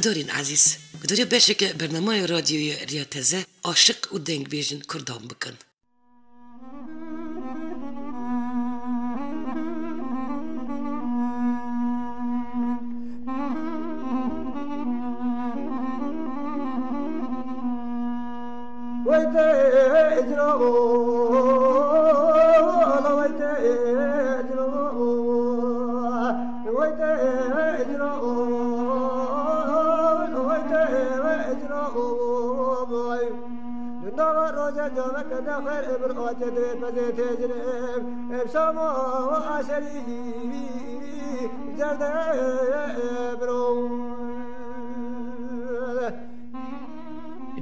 گدارین عزیز گداری بشه که برنامه رادیوی ریاتزه عاشق و دنگ بیجن کردان بکن.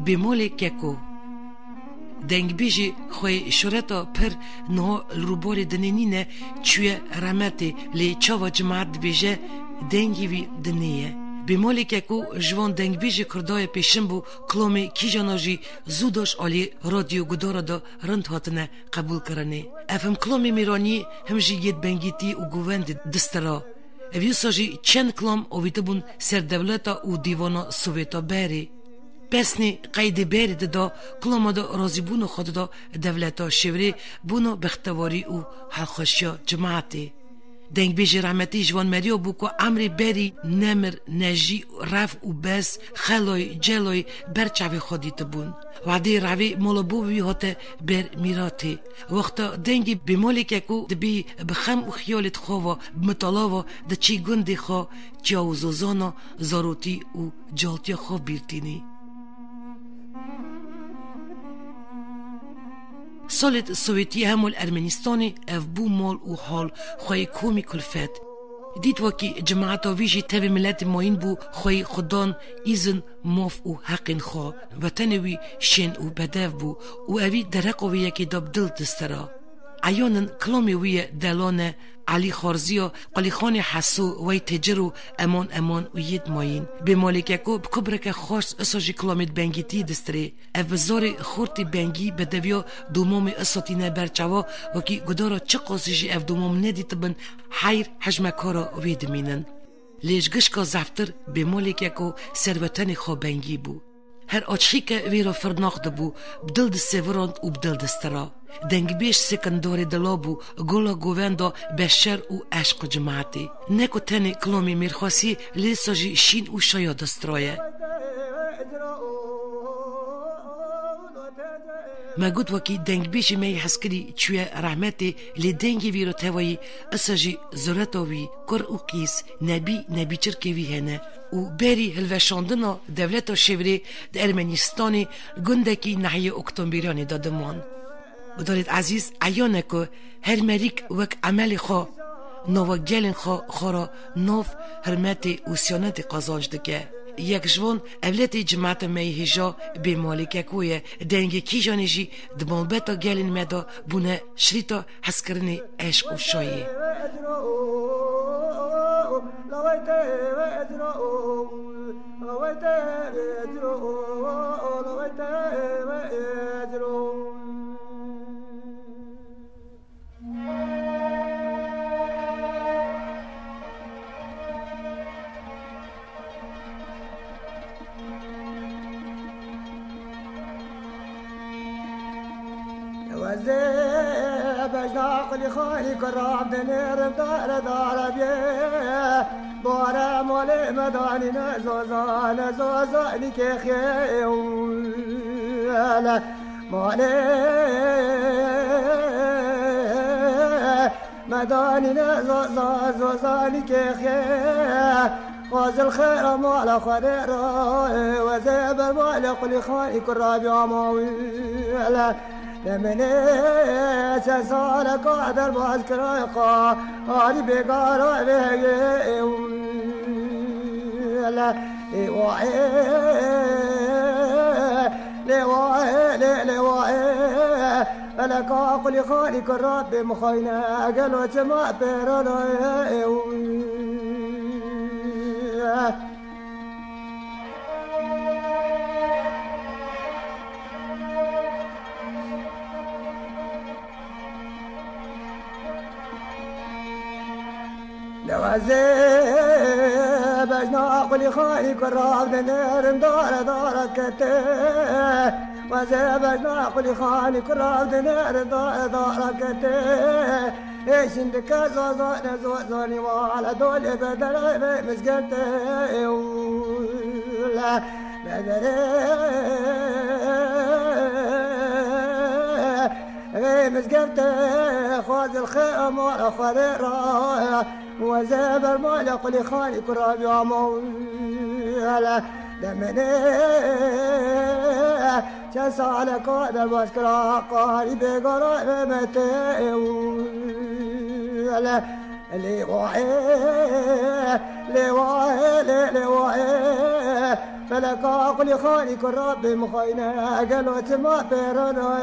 بمول ککو دنگ بیجی خوی شرطا پر نه روبار دنینه چوی رحمتی لی چاوا جماعت بیجه دنگی وی دنیه بمول ککو جوان دنگ بیجی کردای پیشن بو کلامی کی جاناجی زوداش آلی رادیو گدارا دا رند هاتنه قبول کرنه افهم کلامی میرانی همجی ید بنگیتی و گووند دسترا اویو ساجی چند کلام اویتبون سر دولتا و دیوانا سوویتا بری پسنی قید بری دا کلام دا رازی بونو خود دا دولتا شوری بونو بختواری و حلخوشیا جماعتی دنگ بیجی رحمتی جوان مریو بو که عمری بری نمر نجی رف و بس خلوی جلوی برچاوی خودی تبون وعدی روی مولا بوی هاته بر میراتی وقتا دنگی بمالی که کو دبی بخم و خیالت خواه بمطالاوا دا چی گندی خواه جاو زوزانا زاروتی و جالتی خواه بیرتینی سالت سوویتی همول ارمنستانی اف بو مال و حال خواه کومی کلفت دید وکی جماعتا ویجی تب ملت ماین بو خواه خودان ایزن موف و حقین خواه و تنوی شن و بدف بو و اوی درقوی یکی داب دل دسترا عیانن کلامی وی دلانه علی خارزیا قلی خان حسو وی تجرو امان و ید ماین به مالک اکو بکبرک خارس اساجی کلامت بنگیتی دستری اف بزار خورتی بنگی بدویا دومام اساتینه برچوا وکی گدارا چه قاسیجی اف دومام ندیت بن حیر حجمکارا ویدمینن لیش گشکا زفتر به مالک اکو سروتن خوا بنگی بو هر آچخی که ویرا فرناخته بو بدل سیوراند و بدل دسترا دنگ بیش سکنداری دلابو گولا گووندا بشر و عشق جماعتی نکو تنی کلامی میرخواسی لیساجی شین و شایا دسترایه ما گوت وکی دنگ بیشی می حسکری چوی رحمتی لی دنگی ویرو تاوی اساجی زورتاوی کر و قیس نبی چرکی وی هنه و بری هلوشاندنا دولتا شوری ده ارمنستانی گندکی نحیه اکتنبیرانی دادمان بدارید عزیز عیانه که هر مریک وک عمل خواه نو گلن خورا نوف حرمتی و سیانتی قازانج دکه یک جوان اولتی جماعت می هجا به مالک کوی دنگی کی جانجی دبان بتا گلن مدا بونه شریطا حس کرنی عشق و شایی بجناقلي خالي كرام دنير بدار دار بيه بارا مولي مداني نزوزاني كيخي مولي مداني نزوزاني كيخي غاز الخير مال خدير وزيب المال قلي خالي كرام يا ماوي من سالك قادر بذكرك هاري بقار لا لك أقول خالك الرب مخينا قالوا سماء بيرنا بجنا قولي خالي كراب دنير دار دار كته وزبجنا قولي خالي كراب دنير دار دار كته ايش عندك زوزاني وعلى دول بدل مسكته ولا بدل مسكته خواز الخيم والخريرة وزبر مال قولي خالي كراب يا مولا دمني شاس على قاد البشكرة قاري بقراب متي ولا اللي واعي فلك قولي خالي كراب مخينا قالوا تما بيرنا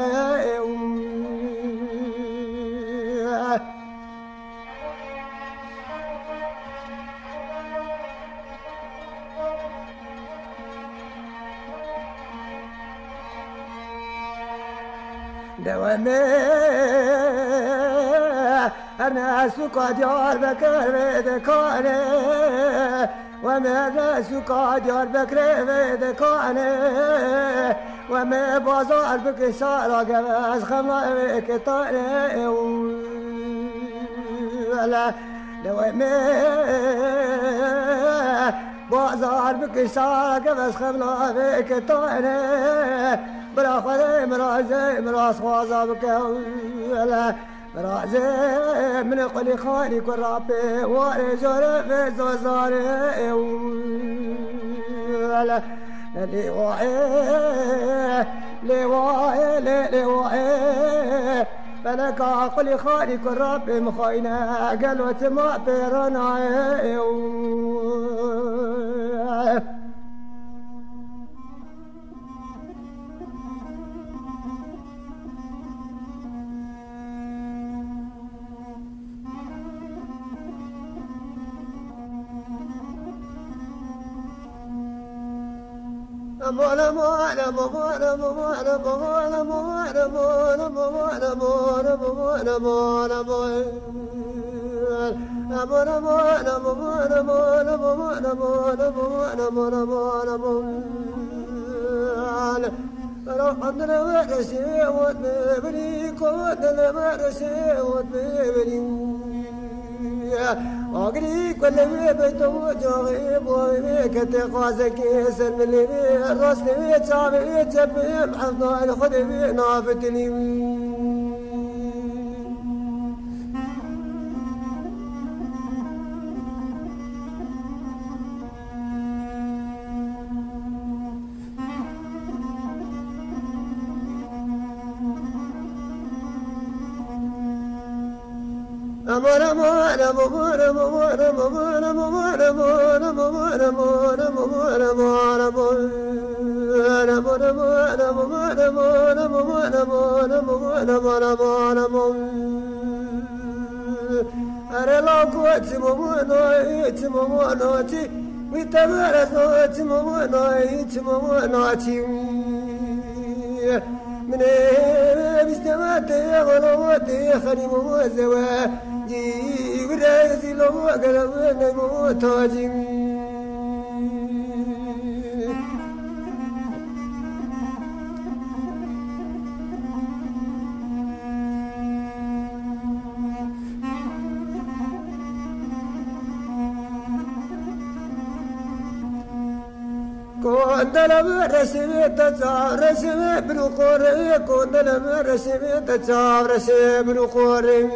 دوامي أنا سكا ديار بكر بدكاني وما سكا ديار بكر بدكاني وما بازار بكسارة قبس خما كتاني ولا دوامي بازار بكسارة قبس خما كتاني برا خذي مرازي مراس خوازا بكولا مرازي من قولي خالي كرابي واري جوري في زوزاري ولا لي واعي فلك قولي خالي كرابي مخاينة قالوا تما بيرناي أقري كل بيتو جاغيب وبيك تقاسك يسر من اللي الراس تبي تشابي تبي محضر خدمي نافتني من بستماتي غلواتي خلي موزوا جي وراسي لو قلبنا موتاجي كوندلم رسمي تجار رسمي بنقوري كوندلم رسمي تجار رسمي بنقوري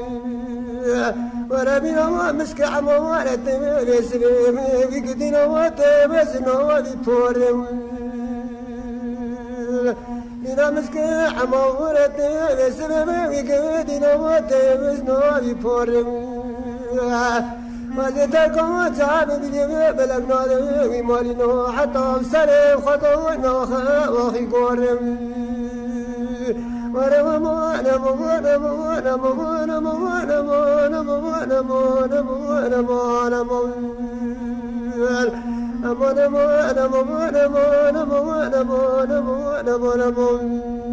وربي نوا مسك عموالة رسمي بيقدينا وتبزنا وبيبوري إذا مسك عموالة رسمي بيقدينا وتبزنا وبيبوري ما زدتكم تعب بدي بلغنا ذي مالنا حتى بسلم خطونا وخي قرم ورمانا موانا موانا موانا موانا موانا موانا موانا موانا موانا موانا موانا موانا موانا موانا موانا موانا موانا موانا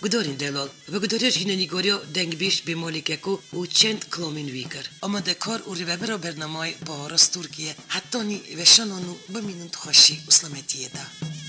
گدارین دلال و گداریش گینه نیگاریا دنگ بیش به مالککو و چند کلامین ویکر اما دکار و ریبر برنامه بارست ترکیه حتی نی و شنانو بمینند خوشی اسلامتیه ده